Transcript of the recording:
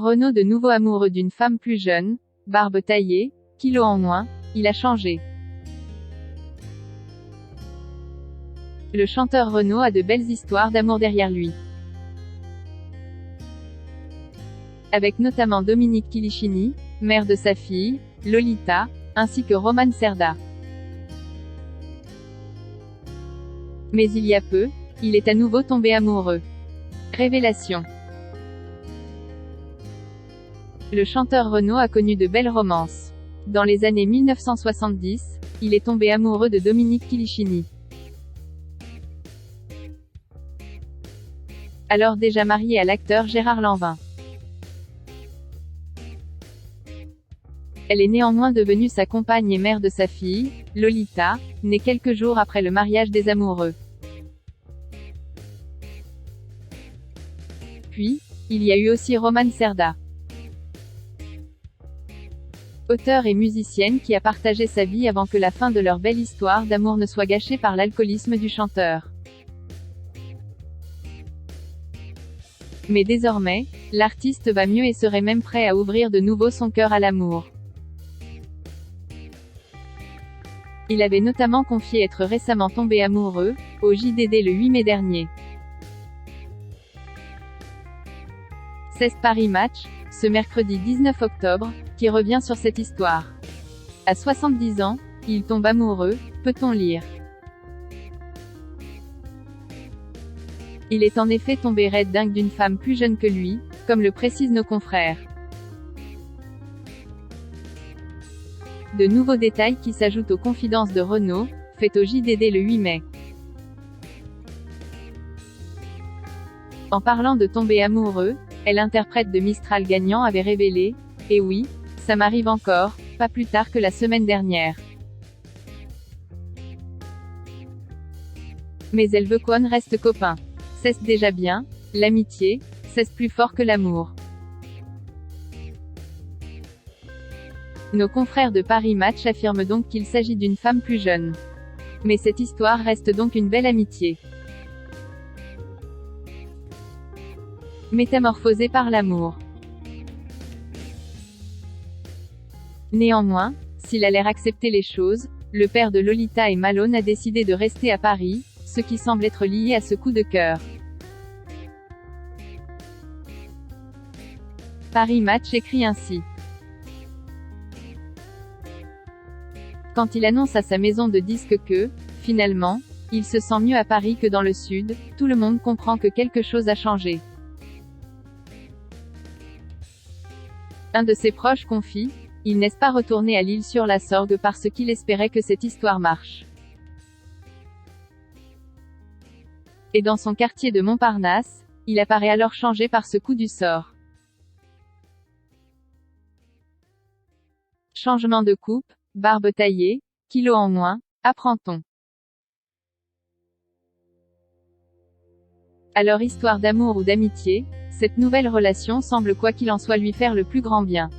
Renaud de nouveau amoureux d'une femme plus jeune, barbe taillée, kilos en moins, il a changé. Le chanteur Renaud a de belles histoires d'amour derrière lui. Avec notamment Dominique Kilichini, mère de sa fille, Lolita, ainsi que Roman Cerda. Mais il y a peu, il est à nouveau tombé amoureux. Révélation. Le chanteur Renaud a connu de belles romances. Dans les années 1970, il est tombé amoureux de Dominique Kilichini. Alors déjà marié à l'acteur Gérard Lanvin. Elle est néanmoins devenue sa compagne et mère de sa fille, Lolita, née quelques jours après le mariage des amoureux. Puis, il y a eu aussi Roman Cerda. Auteure et musicienne qui a partagé sa vie avant que la fin de leur belle histoire d'amour ne soit gâchée par l'alcoolisme du chanteur. Mais désormais, l'artiste va mieux et serait même prêt à ouvrir de nouveau son cœur à l'amour. Il avait notamment confié être récemment tombé amoureux, au JDD le 8 mai dernier. C'est Paris Match, ce mercredi 19 octobre, qui revient sur cette histoire. À 70 ans, il tombe amoureux, peut-on lire. Il est en effet tombé raide dingue d'une femme plus jeune que lui, comme le précisent nos confrères. De nouveaux détails qui s'ajoutent aux confidences de Renaud, faites au JDD le 8 mai. En parlant de tomber amoureux, l'interprète de Mistral gagnant avait révélé « Et oui, ça m'arrive encore, pas plus tard que la semaine dernière. Mais elle veut qu'on reste copains. C'est déjà bien, l'amitié, c'est plus fort que l'amour. » Nos confrères de Paris Match affirment donc qu'il s'agit d'une femme plus jeune. Mais cette histoire reste donc une belle amitié. Métamorphosée par l'amour. Néanmoins, s'il a l'air accepter les choses, le père de Lolita et Malone a décidé de rester à Paris, ce qui semble être lié à ce coup de cœur. Paris Match écrit ainsi. Quand il annonce à sa maison de disques que, finalement, il se sent mieux à Paris que dans le Sud, tout le monde comprend que quelque chose a changé. Un de ses proches confie, il n'est pas retourné à l'Île-sur-la-Sorgue parce qu'il espérait que cette histoire marche. Et dans son quartier de Montparnasse, il apparaît alors changé par ce coup du sort. Changement de coupe, barbe taillée, kilos en moins, apprend-on. Alors histoire d'amour ou d'amitié, cette nouvelle relation semble quoi qu'il en soit lui faire le plus grand bien.